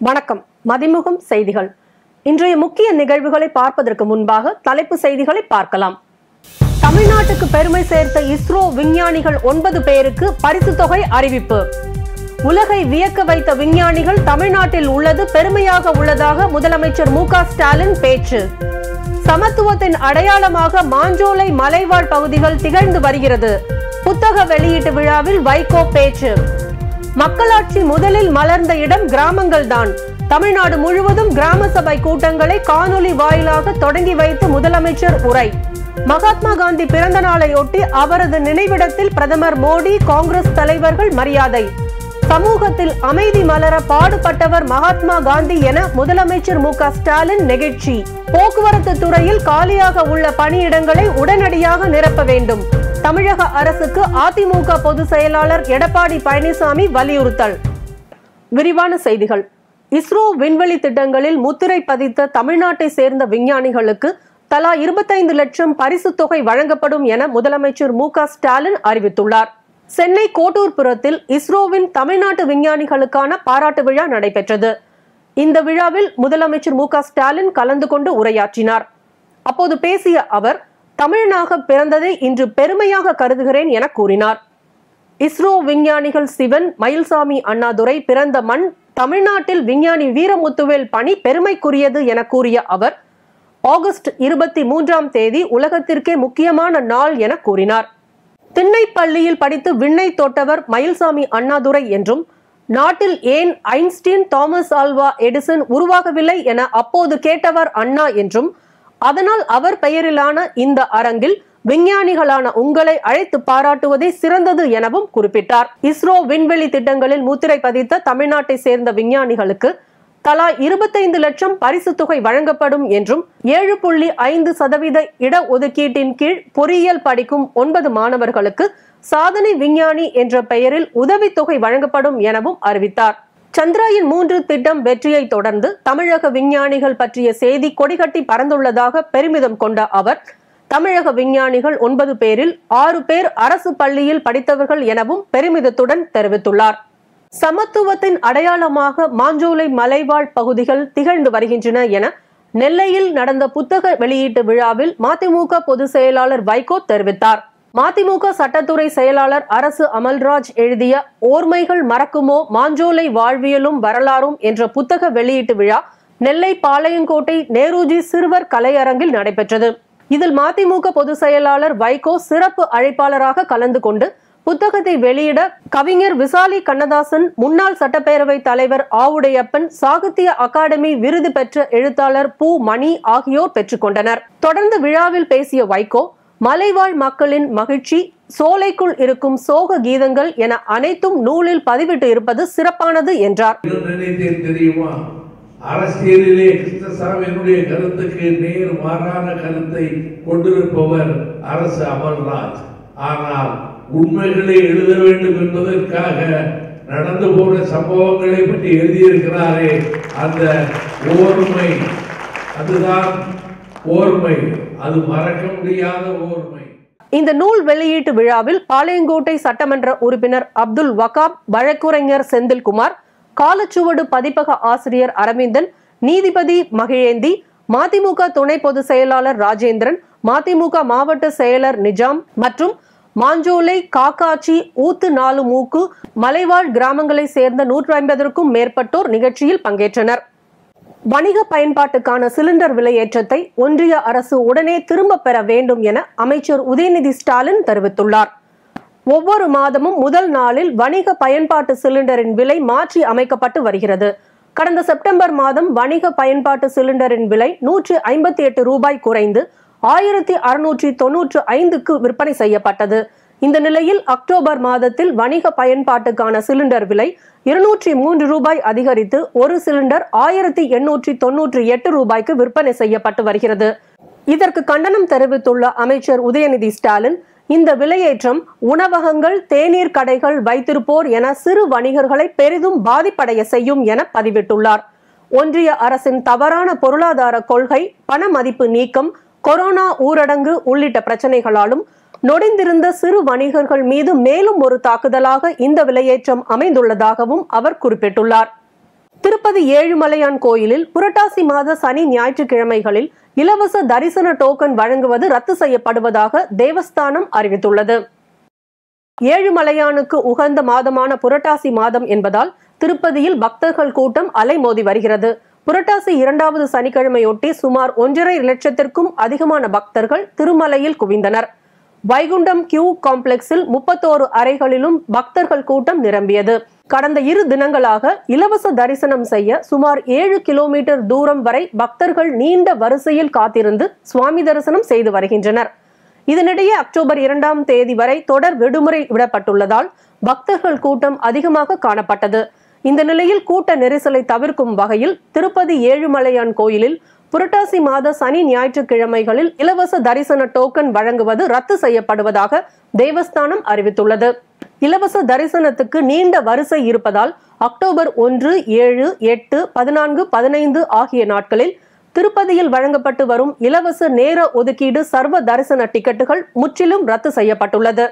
வணக்கம். மதிமுகம் செய்திகள். இன்றைய முக்கிய நிகழ்வுகளை பார்ப்பதற்கு முன்பாக தலைப்பு செய்திகளை பார்க்கலாம். தமிழ்நாட்டுக்கு பெருமை சேர்த்த இஸ்ரோ விஞ்ஞானிகள் 9 பேருக்கு பரிசு தொகை அறிவிப்பு. உலகை வியக்க வைத்த விஞ்ஞானிகள் தமிழ்நாட்டில் உள்ளது பெருமையாக உள்ளதாக முதலமைச்சர் மு.க. ஸ்டாலின் பேச்சு. சமத்துவத்தின் அடையாளமாக மாஞ்சோலை மலைவாழ் பகுதிகள் திகழ்ந்து வருகிறது. புத்தக வெளியீட்டு விழாவில் வைகோ பேச்சு. மக்களாட்சி முதலில் மலர்ந்த இடம் கிராமங்கள் தான். தமிழ்நாடு முழுவதும் கிராம சபை கூட்டங்களை காணொலி வாயிலாக தொடங்கி வைத்து முதலமைச்சர் உரை. மகாத்மா காந்தி பிறந்த நாளையொட்டி அவரது நினைவிடத்தில் பிரதமர் மோடி, காங்கிரஸ் தலைவர்கள் மரியாதை. சமூகத்தில் அமைதி மலர பாடுபட்டவர் மகாத்மா காந்தி என முதலமைச்சர் மு.க. ஸ்டாலின் நெகிழ்ச்சி. போக்குவரத்து துறையில் காலியாக உள்ள பணியிடங்களை உடனடியாக நிரப்ப வேண்டும். தமிழக அரசுக்கு அதிமுக பொதுச் செயலாளர் எடப்பாடி பழனிசாமி வலியுறுத்தல். விரிவான செய்திகள். இஸ்ரோ விண்வெளி திட்டங்களில் முத்திரை பதித்த தமிழ்நாட்டை சேர்ந்த விஞ்ஞானிகளுக்கு தலா 25 லட்சம் பரிசு தொகை வழங்கப்படும் என முதலமைச்சர் மு.க. ஸ்டாலின் அறிவித்துள்ளார். சென்னை கோட்டூர்புரத்தில் இஸ்ரோவின் தமிழ்நாட்டு விஞ்ஞானிகளுக்கான பாராட்டு விழா நடைபெற்றது. இந்த விழாவில் முதலமைச்சர் மு.க. ஸ்டாலின் கலந்து கொண்டு உரையாற்றினார். அப்போது பேசிய அவர், தமிழனாக பிறந்ததை இன்று பெருமையாக கருதுகிறேன் என கூறினார். இஸ்ரோ விஞ்ஞானிகள் சிவன், மயில்சாமி அண்ணாதுரை பிறந்த மண் தமிழ்நாட்டில் விஞ்ஞானி வீரமுத்துவேல் பணி பெருமைக்குரியது என கூறிய அவர், ஆகஸ்ட் 23ஆம் தேதி உலகத்திற்கே முக்கியமான நாள் என கூறினார். திண்ணைப்பள்ளியில் படித்து விண்ணை தொட்டவர் மயில்சாமி அண்ணாதுரை என்றும், நாட்டில் ஏன் ஐன்ஸ்டீன், தாமஸ் ஆல்வா எடிசன் உருவாகவில்லை என அப்போது கேட்டவர் அண்ணா என்றும், அதனால் அவர் பெயரிலான இந்த அரங்கில் விஞ்ஞானிகளான உங்களை அழைத்து பாராட்டுவதே சிறந்தது எனவும் குறிப்பிட்டார். இஸ்ரோ விண்வெளி திட்டங்களில் முத்திரை பதித்த தமிழ்நாட்டை சேர்ந்த விஞ்ஞானிகளுக்கு தலா 25 லட்சம் பரிசு தொகை வழங்கப்படும் என்றும், 7.5% இடஒதுக்கீட்டின் கீழ் பொறியியல் படிக்கும் 9 மாணவர்களுக்கு சாதனை விஞ்ஞானி என்ற பெயரில் உதவித்தொகை வழங்கப்படும் எனவும் அறிவித்தார். சந்திராயன் 3 திட்டம் வெற்றியை தொடர்ந்து தமிழக விஞ்ஞானிகள் பற்றிய செய்தி கொடிகட்டி பறந்துள்ளதாக பெருமிதம் கொண்ட அவர், தமிழக விஞ்ஞானிகள் 9 பேரில் 6 பேர் அரசு பள்ளியில் படித்தவர்கள் எனவும் பெருமிதத்துடன் தெரிவித்துள்ளார். சமத்துவத்தின் அடையாளமாக மாஞ்சோலை மலைவாழ் பகுதிகள் திகழ்ந்து வருகின்றன என நெல்லையில் நடந்த புத்தக வெளியீட்டு விழாவில் மதிமுக பொதுச் செயலாளர் வைகோ தெரிவித்தார். மதிமுக சட்டத்துறை செயலாளர் அரசு அமல்ராஜ் எழுதிய ஓர்மைகள் மறக்குமோ மாஞ்சோலை வாழ்வியலும் வரலாறும் என்ற புத்தக வெளியீட்டு விழா நெல்லை பாளையங்கோட்டை நேருஜி சிறுவர் கலையரங்கில் நடைபெற்றது. இதில் மதிமுக பொதுச் செயலாளர் வைகோ சிறப்பு அழைப்பாளராக கலந்து கொண்டு புத்தகத்தை வெளியிட கவிஞர் விசாலி கண்ணதாசன், முன்னாள் சட்டப்பேரவை தலைவர் ஆவுடையப்பன், சாகித்ய அகாடமி விருது பெற்ற எழுத்தாளர் பூ மணி ஆகியோர் பெற்றுக்கொண்டனர். தொடர்ந்து விழாவில் பேசிய வைகோ, மலைவாழ் மக்களின் மகிழ்ச்சி, சோலைக்குள் இருக்கும் சோக கீதங்கள் என அனைத்தும் நூலில் பதிவிட்டு இருப்பது சிறப்பானது என்றார். அரசியலிலே கிருஷ்ணசாமியினுடைய கருத்துக்கு நேர் மாறான கருத்தை கொண்டிருப்பவர் அரசு அமல்ராஜ். ஆனால் உண்மைகளை எழுத வேண்டும் என்பதற்காக நடந்து போன சம்பவங்களை பற்றி எழுதியிருக்கிறாரே, அந்த ஓர்மை, அதுதான் ஓர்மை, அது மறக்க முடியாத ஓர்மை. இந்த நூல் வெளியீட்டு விழாவில் பாளையங்கோட்டை சட்டமன்ற உறுப்பினர் அப்துல் வகாப், வழக்குரைஞர் செந்தில்குமார், காலச்சுவடு பதிப்பக ஆசிரியர் அரவிந்தன், நீதிபதி மகிழேந்தி, மதிமுக துணை பொதுச் செயலாளர் ராஜேந்திரன், மதிமுக மாவட்ட செயலர் நிஜாம் மற்றும் மாஞ்சோலை, காக்காச்சி, ஊத்து நாலு மூக்கு மலைவாழ் கிராமங்களை சேர்ந்த 150க்கும் மேற்பட்டோர் நிகழ்ச்சியில் பங்கேற்றனர். வணிக பயன்பாட்டுக்கான சிலிண்டர் விலையேற்றத்தை ஒன்றிய அரசு உடனே திரும்ப பெற வேண்டும் என அமைச்சர் உதயநிதி ஸ்டாலின் தெரிவித்துள்ளார். ஒவ்வொரு மாதமும் முதல் நாளில் வணிக பயன்பாட்டு சிலிண்டரின் விலை மாற்றி அமைக்கப்பட்டு வருகிறது. கடந்த செப்டம்பர் மாதம் வணிக பயன்பாட்டு சிலிண்டரின் விலை 158 ரூபாய் குறைந்து 1695க்கு விற்பனை செய்யப்பட்டது. இந்த நிலையில் அக்டோபர் மாதத்தில் வணிக பயன்பாட்டுக்கான சிலிண்டர் விலை 203 ரூபாய் அதிகரித்து ஒரு சிலிண்டர் 1898 ரூபாய்க்கு விற்பனை செய்யப்பட்டு வருகிறது. இதற்கு கண்டனம் தெரிவித்துள்ள அமைச்சர் உதயநிதி ஸ்டாலின், இந்த விலையேற்றம் உணவகங்கள், தேநீர் கடைகள் வைத்திருப்போர் என சிறு வணிகர்களை பெரிதும் பாதிப்படைய செய்யும் என பதிவிட்டுள்ளார். ஒன்றிய அரசின் தவறான பொருளாதார கொள்கை, பண மதிப்பு நீக்கம், கொரோனா ஊரடங்கு உள்ளிட்ட பிரச்சனைகளாலும் நொடிந்திருந்த சிறு வணிகர்கள் மீது மேலும் ஒரு தாக்குதலாக இந்த விலையேற்றம் அமைந்துள்ளதாகவும் அவர் குறிப்பிட்டுள்ளார். திருப்பதி ஏழுமலையான் கோயிலில் புரட்டாசி மாத சனி ஞாயிற்றுக்கிழமைகளில் இலவச தரிசன டோக்கன் வழங்குவது ரத்து செய்யப்படுவதாக தேவஸ்தானம் அறிவித்துள்ளது. ஏழுமலையானுக்கு உகந்த மாதமான புரட்டாசி மாதம் என்பதால் திருப்பதியில் பக்தர்கள் கூட்டம் அலைமோதி வருகிறது. புரட்டாசி 2வது சனிக்கிழமையொட்டி சுமார் 1.5 லட்சத்திற்கும் அதிகமான பக்தர்கள் திருமலையில் குவிந்தனர். வைகுண்டம் கியூ காம்ப்ளெக்ஸில் 31 அறைகளிலும் பக்தர்கள் கூட்டம் நிரம்பியது. கடந்த 2 தினங்களாக இலவச தரிசனம் செய்ய சுமார் 7 கிலோமீட்டர் தூரம் வரை பக்தர்கள் நீண்ட வரிசையில் காத்திருந்து சுவாமி தரிசனம் செய்து வருகின்றனர். இதனிடையே அக்டோபர் 2ஆம் தேதி வரை தொடர் விடுமுறை விடப்பட்டுள்ளதால் பக்தர்கள் கூட்டம் அதிகமாக காணப்பட்டது. இந்த நிலையில் கூட்ட நெரிசலை தவிர்க்கும் வகையில் திருப்பதி ஏழுமலையான் கோயிலில் புரட்டாசி மாத சனி ஞாயிற்றுக்கிழமைகளில் இலவச தரிசன டோக்கன் வழங்குவது ரத்து செய்யப்படுவதாக தேவஸ்தானம் அறிவித்துள்ளது. இலவச தரிசனத்துக்கு நீண்ட வரிசை இருப்பதால் அக்டோபர் 1, 7, 8, 14, 15 ஆகிய நாட்களில் திருப்பதியில் வழங்கப்பட்டு வரும் இலவச நேர ஒதுக்கீடு சர்வ தரிசன டிக்கெட்டுகள் முற்றிலும் ரத்து செய்யப்பட்டுள்ளது.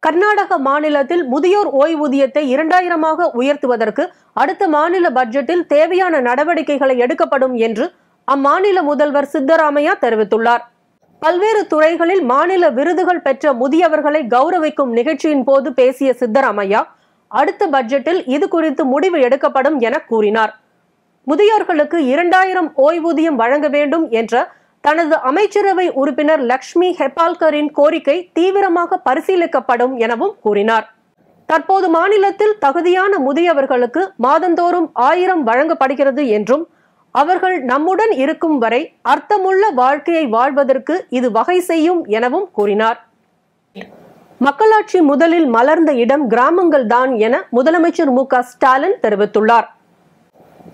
கர்நாடக மாநிலத்தில் முதியோர் ஓய்வூதியத்தை 2000 உயர்த்துவதற்கு அடுத்த மாநில பட்ஜெட்டில் தேவையான நடவடிக்கைகளை எடுக்கப்படும் என்று அம்மாநில முதல்வர் சித்தராமையா தெரிவித்துள்ளார். பல்வேறு துறைகளில் மாநில விருதுகள் பெற்ற முதியவர்களை கௌரவிக்கும் நிகழ்ச்சியின் போது பேசிய சித்தராமையா அடுத்த பட்ஜெட்டில் இது குறித்து முடிவு எடுக்கப்படும் என கூறினார். முதியோர்களுக்கு 2000 ஓய்வூதியம் வழங்க வேண்டும் என்ற தனது அமைச்சரவை உறுப்பினர் லக்ஷ்மி ஹெப்பால்கரின் கோரிக்கை தீவிரமாக பரிசீலிக்கப்படும் எனவும் கூறினார். தற்போது மாநிலத்தில் தகுதியான முதியவர்களுக்கு மாதந்தோறும் 1000 வழங்கப்படுகிறது என்றும் அவர்கள் நம்முடன் இருக்கும் வரை அர்த்தமுள்ள வாழ்க்கையை வாழ்வதற்கு இது வகை செய்யும் எனவும் கூறினார். மக்களாட்சி முதலில் மலர்ந்த இடம் கிராமங்கள் தான் என முதலமைச்சர் மு.க. ஸ்டாலின் தெரிவித்துள்ளார்.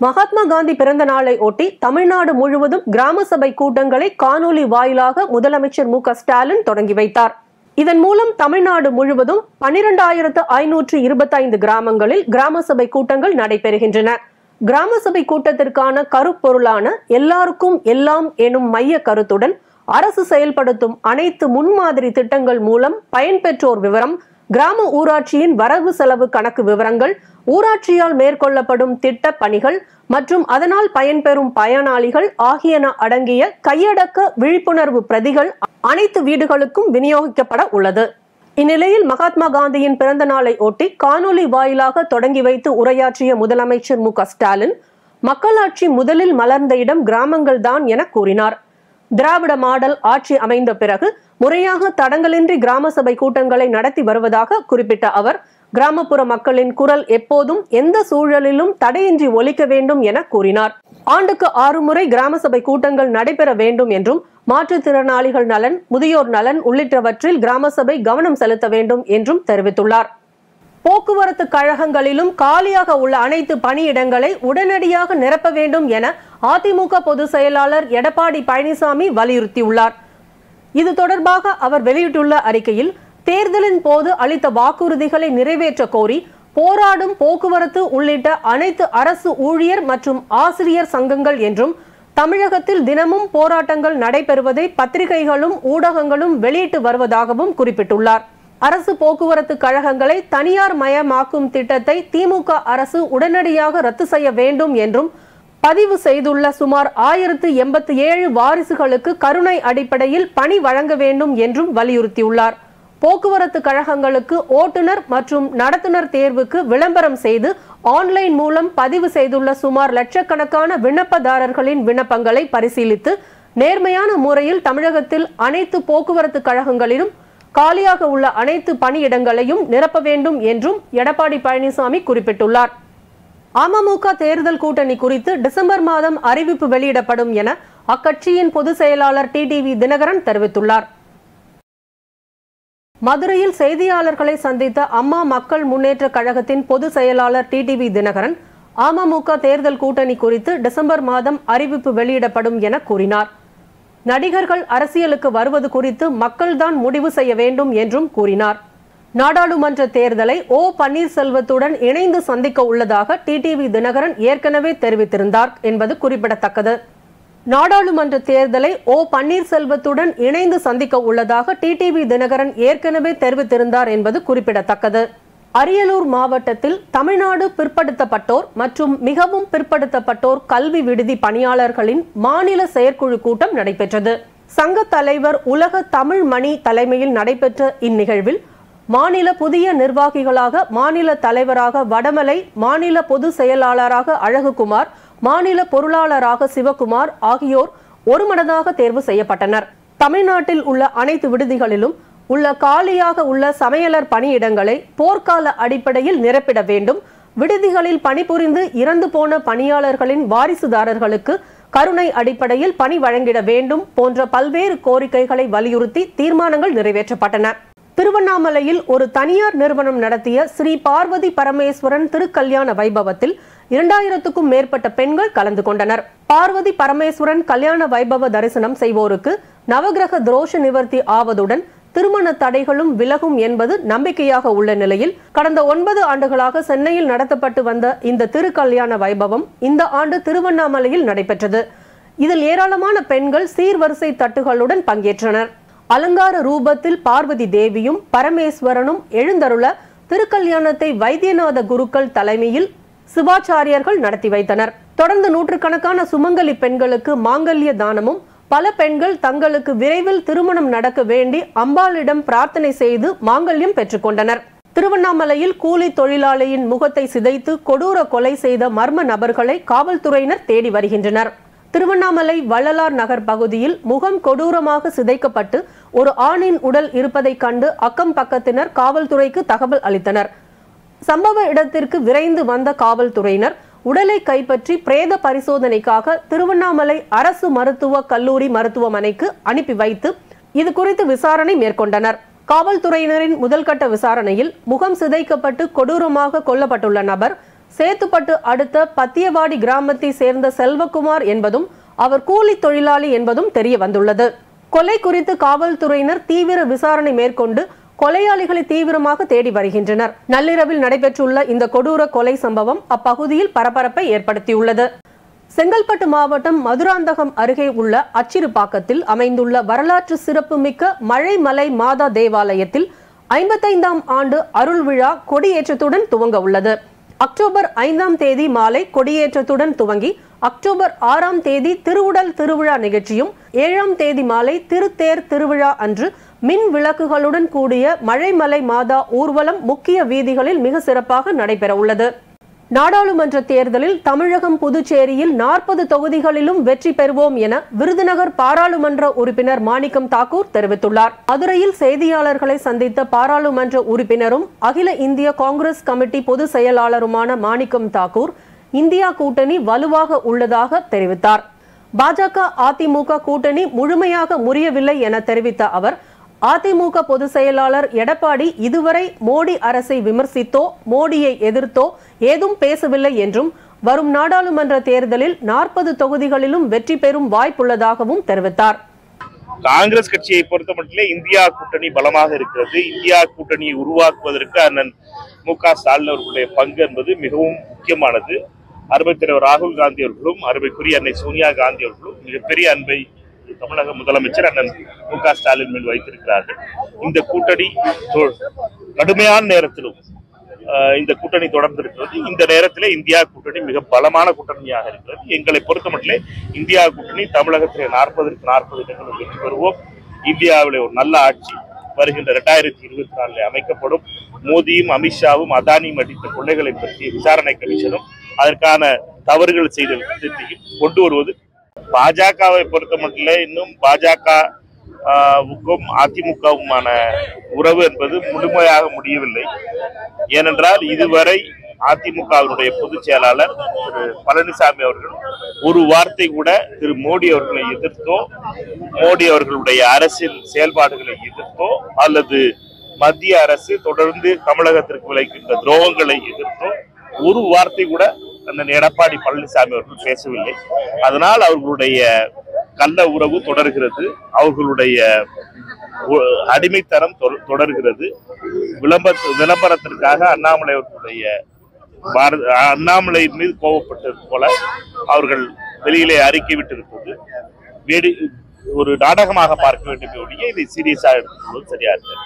மகாத்மா காந்தி பிறந்த நாளை ஒட்டி தமிழ்நாடு முழுவதும் கிராம சபை கூட்டங்களை காணொலி வாயிலாக முதலமைச்சர் மு.க. ஸ்டாலின் தொடங்கி வைத்தார். இதன் மூலம் தமிழ்நாடு முழுவதும் 12,525 கிராமங்களில் கிராம சபை கூட்டங்கள் நடைபெறுகின்றன. கிராம சபை கூட்டத்திற்கான கருப்பொருளான எல்லாருக்கும் எல்லாம் எனும் மைய கருத்துடன் அரசு செயல்படுத்தும் அனைத்து முன்மாதிரி திட்டங்கள் மூலம் பயன்பெற்றோர் விவரம், கிராம ஊராட்சியின் வரவு செலவு கணக்கு விவரங்கள், ஊராட்சியால் மேற்கொள்ளப்படும் திட்ட பணிகள் மற்றும் அதனால் பயன்பெறும் பயனாளிகள் ஆகியன அடங்கிய கையடக்க விழிப்புணர்வு பிரதிகள் அனைத்து வீடுகளுக்கும் விநியோகிக்கப்பட உள்ளது. இந்நிலையில் மகாத்மா காந்தியின் பிறந்த நாளை ஒட்டி காணொலி வாயிலாக தொடங்கி வைத்து உரையாற்றிய முதலமைச்சர் மு.க. ஸ்டாலின் மக்களாட்சி முதலில் மலர்ந்த இடம் கிராமங்கள் தான் என கூறினார். திராவிட மாடல் ஆட்சி அமைந்த பிறகு முறையாக தடங்கலின்றி கிராம சபை கூட்டங்களை நடத்தி வருவதாக குறிப்பிட்ட அவர் கிராமப்புற மக்களின் குரல் எப்போதும் எந்த சூழலிலும் தடையின்றி ஒலிக்க வேண்டும் என கூறினார். ஆண்டுக்கு 6 முறை கிராம சபை கூட்டங்கள் நடைபெற வேண்டும் என்றும் மாற்றுத்திறனாளிகள் நலன், முதியோர் நலன் உள்ளிட்டவற்றில் கிராம சபை கவனம் செலுத்த வேண்டும் என்றும் தெரிவித்துள்ளார். போக்குவரத்து கழகங்களிலும் காலியாக உள்ள அனைத்து பணியிடங்களை உடனடியாக நிரப்ப வேண்டும் என அதிமுக பொதுச் செயலாளர் எடப்பாடி பழனிசாமி வலியுறுத்தியுள்ளார். இது தொடர்பாக அவர் வெளியிட்டுள்ள அறிக்கையில் தேர்தலின் போது அளித்த வாக்குறுதிகளை நிறைவேற்ற கோரி போராடும் போக்குவரத்து உள்ளிட்ட அனைத்து அரசு ஊழியர் மற்றும் ஆசிரியர் சங்கங்கள் என்றும் தமிழகத்தில் தினமும் போராட்டங்கள் நடைபெறுவதை பத்திரிகைகளும் ஊடகங்களும் வெளியிட்டு வருவதாகவும் குறிப்பிட்டுள்ளார். அரசு போக்குவரத்து கழகங்களை தனியார் மயமாக்கும் திட்டத்தை திமுக அரசு உடனடியாக ரத்து செய்ய வேண்டும் என்றும் பதிவு செய்துள்ள சுமார் 1087 வாரிசுகளுக்கு கருணை அடிப்படையில் பணி வழங்க வேண்டும் என்றும் வலியுறுத்தியுள்ளார். போக்குவரத்து கழகங்களுக்கு ஓட்டுநர் மற்றும் நடத்துனர் தேர்வுக்கு விளம்பரம் செய்து ஆன்லைன் மூலம் பதிவு செய்துள்ள சுமார் லட்சக்கணக்கான விண்ணப்பதாரர்களின் விண்ணப்பங்களை பரிசீலித்து நேர்மையான முறையில் தமிழகத்தில் அனைத்து போக்குவரத்து கழகங்களிலும் காலியாக உள்ள அனைத்து பணியிடங்களையும் நிரப்ப வேண்டும் என்றும் எடப்பாடி பழனிசாமி குறிப்பிட்டுள்ளார். அமமுக தேர்தல் கூட்டணி குறித்து டிசம்பர் மாதம் அறிவிப்பு வெளியிடப்படும் என அக்கட்சியின் பொதுச் செயலாளர் டிடிவி தினகரன் தெரிவித்துள்ளார். மதுரையில் செய்தியாளர்களை சந்தித்த அம்மா மக்கள் முன்னேற்ற கழகத்தின் பொதுச் செயலாளர் டிடிவி தினகரன் அமமுக தேர்தல் கூட்டணி குறித்து டிசம்பர் மாதம் அறிவிப்பு வெளியிடப்படும் என கூறினார். நடிகர்கள் அரசியலுக்கு வருவது குறித்து மக்கள்தான் முடிவு செய்ய வேண்டும் என்றும் கூறினார். நாடாளுமன்ற தேர்தலை ஓ பன்னீர்செல்வத்துடன் இணைந்து சந்திக்க உள்ளதாக டிடிவி தினகரன் ஏற்கனவே தெரிவித்திருந்தார் என்பது குறிப்பிடத்தக்கது. நாடாளுமன்ற தேர்தலை ஓ பன்னீர்செல்வத்துடன் இணைந்து சந்திக்க உள்ளதாக டிடிவி தினகரன் ஏற்கனவே தெரிவித்திருந்தார் என்பது குறிப்பிடத்தக்கது. அரியலூர் மாவட்டத்தில் தமிழ்நாடு பிற்படுத்தப்பட்டோர் மற்றும் மிகவும் பிற்படுத்தப்பட்டோர் கல்வி விடுதி பணியாளர்களின் மாநில செயற்குழு கூட்டம் நடைபெற்றது. சங்க தலைவர் உலக தமிழ் மணி தலைமையில் நடைபெற்ற இந்நிகழ்வில் மாநில புதிய நிர்வாகிகளாக மாநில தலைவராக வடமலை, மாநில பொதுச் செயலாளராக அழகுகுமார், மாநில பொருளாளராக சிவகுமார் ஆகியோர் ஒருமனதாக தேர்வு செய்யப்பட்டனர். தமிழ்நாட்டில் உள்ள அனைத்து விடுதிகளிலும் உள்ள காலியாக உள்ள சமையலர் பணியிடங்களை போர்க்கால அடிப்படையில் நிரப்பிட வேண்டும். விடுதிகளில் பணிபுரிந்து இறந்து போன பணியாளர்களின் வாரிசுதாரர்களுக்கு கருணை அடிப்படையில் பணி வழங்கிட வேண்டும் போன்ற பல்வேறு கோரிக்கைகளை வலியுறுத்தி தீர்மானங்கள் நிறைவேற்றப்பட்டன. திருவண்ணாமலையில் ஒரு தனியார் நிறுவனம் நடத்திய ஸ்ரீ பார்வதி பரமேஸ்வரன் திருக்கல்யாண வைபவத்தில் 2000க்கும் மேற்பட்ட பெண்கள் கலந்து கொண்டனர். பார்வதி பரமேஸ்வரன் கல்யாண வைபவ தரிசனம் செய்வோருக்கு நவகிரக தோஷ நிவர்த்தி ஆவதுடன் திருமண தடைகளும் விலகும் என்பது நம்பிக்கையாக உள்ள நிலையில் கடந்த 9 ஆண்டுகளாக சென்னையில் நடத்தப்பட்டு வந்த இந்த திருக்கல்யாண வைபவம் இந்த ஆண்டு திருவண்ணாமலையில் நடைபெற்றது. இதில் ஏராளமான பெண்கள் சீர்வரிசை தட்டுகளுடன் பங்கேற்றனர். அலங்கார ரூபத்தில் பார்வதி தேவியும் பரமேஸ்வரனும் எழுந்தருள திருக்கல்யாணத்தை வைத்தியநாத குருக்கள் தலைமையில் சிவாச்சாரியர்கள் நடத்தி வைத்தனர். தொடர்ந்து நூற்றுக்கணக்கான சுமங்கலி பெண்களுக்கு மாங்கல்ய தானமும் பல பெண்கள் தங்களுக்கு விரைவில் திருமணம் நடக்க வேண்டி அம்பாளிடம் பிரார்த்தனை செய்து மாங்கல்யம் பெற்றுக்கொண்டனர். திருவண்ணாமலையில் கூலி தொழிலாளியின் முகத்தை சிதைத்து கொடூர கொலை செய்த மர்ம நபர்களை காவல்துறையினர் தேடி வருகின்றனர். திருவண்ணாமலை வள்ளலார் நகர் பகுதியில் முகம் கொடூரமாக சிதைக்கப்பட்டு ஒரு ஆணின் உடல் இருப்பதை கண்டு அக்கம் பக்கத்தினர் காவல்துறைக்கு தகவல் அளித்தனர். சம்பவ இடத்திற்கு விரைந்து வந்த காவல்துறையினர் உடலை கைப்பற்றி பிரேத பரிசோதனைக்காக திருவண்ணாமலை அரசு மருத்துவக் கல்லூரி மருத்துவமனைக்கு அனுப்பி வைத்து இது குறித்து விசாரணை மேற்கொண்டனர். காவல்துறையினரின் முதல்கட்ட விசாரணையில் முகம் சிதைக்கப்பட்டு கொடூரமாக கொல்லப்பட்டுள்ள நபர் சேத்துப்பட்டு அடுத்த பத்தியவாடி கிராமத்தை சேர்ந்த செல்வகுமார் என்பதும் அவர் கூலி தொழிலாளி என்பதும் தெரிய வந்துள்ளது. கொலை குறித்து காவல்துறையினர் தீவிர விசாரணை மேற்கொண்டு கொலையாளிகளை தீவிரமாக தேடி வருகின்றனர். நள்ளிரவில் நடைபெற்றுள்ள இந்த கொடூர கொலை சம்பவம் அப்பகுதியில் பரபரப்பை ஏற்படுத்தியுள்ளது. செங்கல்பட்டு மாவட்டம் மதுராந்தகம் அருகே உள்ள அச்சிறுபாக்கத்தில் அமைந்துள்ள வரலாற்று சிறப்புமிக்க மழைமலை மாதா தேவாலயத்தில் 55ஆம் ஆண்டு அருள் விழா கொடியேற்றத்துடன் துவங்க உள்ளது. அக்டோபர் 5ஆம் தேதி மாலை கொடியேற்றத்துடன் துவங்கி அக்டோபர் 6ஆம் தேதி திருவுடல் திருவிழா நிகழ்ச்சியும் 7ஆம் தேதி மாலை திருத்தேர் திருவிழா அன்று மின் விளக்குகளுடன் கூடிய மழைமலை மாதா ஊர்வலம் முக்கிய வீதிகளில் மிக சிறப்பாக நடைபெற உள்ளது. நாடாளுமன்ற தேர்தலில் தமிழகம் புதுச்சேரியில் 40 தொகுதிகளிலும் வெற்றி பெறுவோம் என விருதுநகர் பாராளுமன்ற உறுப்பினர் மாணிக்கம் தாக்கூர் தெரிவித்துள்ளார். மதுரையில் செய்தியாளர்களை சந்தித்த பாராளுமன்ற உறுப்பினரும் அகில இந்திய காங்கிரஸ் கமிட்டி பொதுச் செயலாளருமான மாணிக்கம் தாக்கூர் இந்தியா கூட்டணி வலுவாக உள்ளதாக தெரிவித்தார். பாஜக அதிமுக கூட்டணி முழுமையாக முறியவில்லை என தெரிவித்த அவர் அதிமுக பொதுச் செயலாளர் எடப்பாடி இதுவரை மோடி அரசை விமர்சித்தோ மோடியை எதிர்த்தோ ஏதும் பேசவில்லை என்றும் வரும் நாடாளுமன்ற தேர்தலில் 40 தொகுதிகளிலும் வெற்றி பெறும் வாய்ப்புள்ளதாகவும் தெரிவித்தார். காங்கிரஸ் கட்சியை பொறுத்த மட்டிலே இந்தியா கூட்டணி பலமாக இருக்கிறது. இந்தியா கூட்டணியை உருவாக்குவதற்கு அண்ணன் மு.க. ஸ்டாலின் அவர்களுடைய பங்கு என்பது மிகவும் முக்கியமானது. அருமை தலைவர் ராகுல் காந்தி அவர்களும் அருமைக்குரிய அன்னை சோனியா காந்தி அவர்களும் மிகப்பெரிய அன்பை தமிழக முதலமைச்சர் அண்ணன் மு.க. ஸ்டாலின் மேல் வைத்திருக்கிறார்கள். இந்த கூட்டணி கடுமையான நேரத்திலும் இந்த கூட்டணி தொடர்ந்து இருக்கிறது. இந்த நேரத்திலே இந்தியா கூட்டணி மிக பலமான கூட்டணியாக இருக்கிறது. எங்களை பொறுத்த மட்டிலே இந்தியா கூட்டணி தமிழகத்திலே 40க்கு 40 இடங்களில் வெற்றி பெறுவோம். இந்தியாவிலே ஒரு நல்ல ஆட்சி வருகின்ற 2024 அமைக்கப்படும். மோடியும் அமித்ஷாவும் அதானியும் அடித்த கொள்ளைகளை பற்றிய விசாரணை கமிஷனும் அதற்கான தவறுகள் செய்த விஷயத்தையும் கொண்டு வருவது. பாஜகவை பொறுத்த மட்டிலே இன்னும் பாஜகவுக்கும் அதிமுகவுமான உறவு என்பது முழுமையாக முடியவில்லை. ஏனென்றால் இதுவரை அதிமுகவினுடைய பொதுச் செயலாளர் திரு பழனிசாமி அவர்கள் ஒரு வார்த்தை கூட திரு மோடி அவர்களை எதிர்த்தோ மோடி அவர்களுடைய அரசின் செயல்பாடுகளை எதிர்த்தோ அல்லது மத்திய அரசு தொடர்ந்து தமிழகத்திற்கு விளைக்கின்ற துரோகங்களை எதிர்த்தோ ஒரு வார்த்தை கூட அண்ணன் எடப்பாடி பழனிசாமி அவர்கள் பேசவில்லை. அதனால் அவர்களுடைய கள்ள உறவு தொடர்கிறது. அவர்களுடைய அடிமைத்தனம் தொடர்கிறது. விளம்பரத்திற்காக அண்ணாமலை அவர்களுடைய அண்ணாமலை மீது கோபப்பட்டது போல அவர்கள் வெளியிலே அறிக்கை விட்டிருப்பது ஒரு நாடகமாக பார்க்க வேண்டும். இதை சீரியஸாக எடுத்துக்கொள்வது சரியா இருக்கு.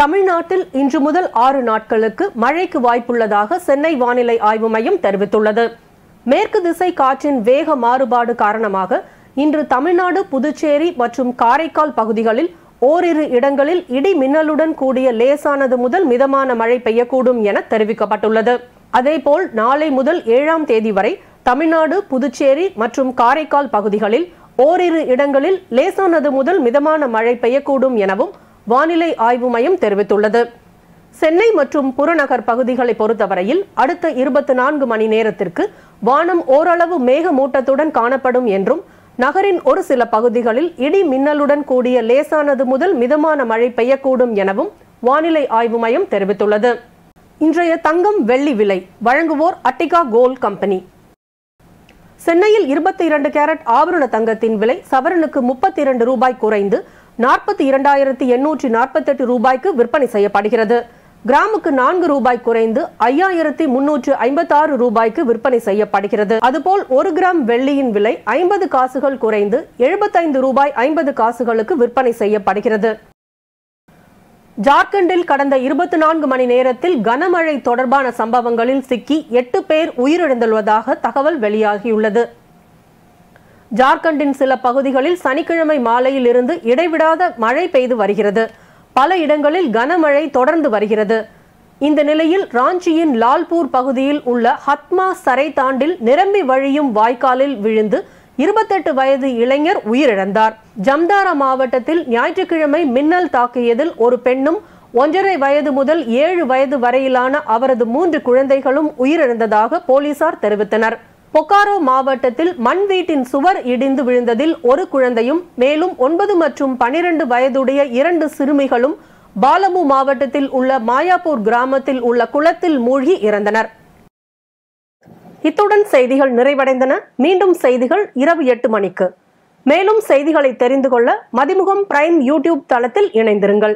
தமிழ்நாட்டில் இன்று முதல் 6 நாட்களுக்கு மழைக்கு வாய்ப்புள்ளதாக சென்னை வானிலை ஆய்வு மையம் தெரிவித்துள்ளது. மேற்கு திசை காற்றின் வேக மாறுபாடு காரணமாக இன்று தமிழ்நாடு, புதுச்சேரி மற்றும் காரைக்கால் பகுதிகளில் ஓரிரு இடங்களில் இடி மின்னலுடன் கூடிய லேசானது முதல் மிதமான மழை பெய்யக்கூடும் என தெரிவிக்கப்பட்டுள்ளது. அதேபோல் நாளை முதல் 7ஆம் தேதி வரை தமிழ்நாடு, புதுச்சேரி மற்றும் காரைக்கால் பகுதிகளில் ஓரிரு இடங்களில் லேசானது முதல் மிதமான மழை பெய்யக்கூடும் எனவும் வானிலை ஆய்வு மையம் தெரிவித்துள்ளது. சென்னை மற்றும் புறநகர் பகுதிகளை பொறுத்தவரையில் அடுத்த 24 மணி நேரத்திற்கு வானம் ஓரளவு மேகமூட்டத்துடன் காணப்படும் என்றும் நகரின் ஒரு சில பகுதிகளில் இடி மின்னலுடன் கூடிய லேசானது முதல் மிதமான மழை பெய்யக்கூடும் எனவும் வானிலை ஆய்வு மையம் தெரிவித்துள்ளது. இன்றைய தங்கம் வெள்ளி விலை வழங்குவோர் அட்டிகா கோல்ட் கம்பெனி. சென்னையில் 22 கேரட் ஆபரண தங்கத்தின் விலை சவரனுக்கு 32 ரூபாய் குறைந்து 42,848 ரூபாய்க்கு விற்பனை செய்யப்படுகிறது. கிராமுக்கு 4 ரூபாய் குறைந்து 5,356 ரூபாய்க்கு விற்பனை செய்யப்படுகிறது. அதுபோல் 1 கிராம் வெள்ளியின் விலை 50 காசுகள் குறைந்து 75 ரூபாய் 50 காசுகளுக்கு விற்பனை செய்யப்படுகிறது. ஜார்க்கண்டில் கடந்த 24 மணி நேரத்தில் கனமழை தொடர்பான சம்பவங்களில் சிக்கி 8 பேர் உயிரிழந்துள்ளதாக தகவல் வெளியாகியுள்ளது. ஜார்க்கண்டின் சில பகுதிகளில் சனிக்கிழமை மாலையில் இருந்து இடைவிடாத மழை பெய்து வருகிறது. பல இடங்களில் கனமழை தொடர்ந்து வருகிறது. இந்த நிலையில் ராஞ்சியின் லால்பூர் பகுதியில் உள்ள ஹத்மா சரை தாண்டில் நிரம்பி வழியும் வாய்க்காலில் விழுந்து 28 வயது இளைஞர் உயிரிழந்தார். ஜம்தாரா மாவட்டத்தில் ஞாயிற்றுக்கிழமை மின்னல் தாக்கியதில் ஒரு பெண்ணும் 1.5 வயது முதல் 7 வயது வரையிலான அவரது 3 குழந்தைகளும் உயிரிழந்ததாக போலீசார் தெரிவித்தனர். பொக்காரோ மாவட்டத்தில் மண் வீட்டின் சுவர் இடிந்து விழுந்ததில் ஒரு குழந்தையும் மேலும் 9 மற்றும் 12 வயதுடைய 2 சிறுமிகளும் பாலமு மாவட்டத்தில் உள்ள மாயாப்பூர் கிராமத்தில் உள்ள குளத்தில் மூழ்கி இறந்தனர். இத்துடன் செய்திகள் நிறைவடைந்தன. மீண்டும் செய்திகள் இரவு 8 மணிக்கு. மேலும் செய்திகளை தெரிந்து கொள்ள மதிமுகம் பிரைம் யூடியூப் தளத்தில் இணைந்திருங்கள்.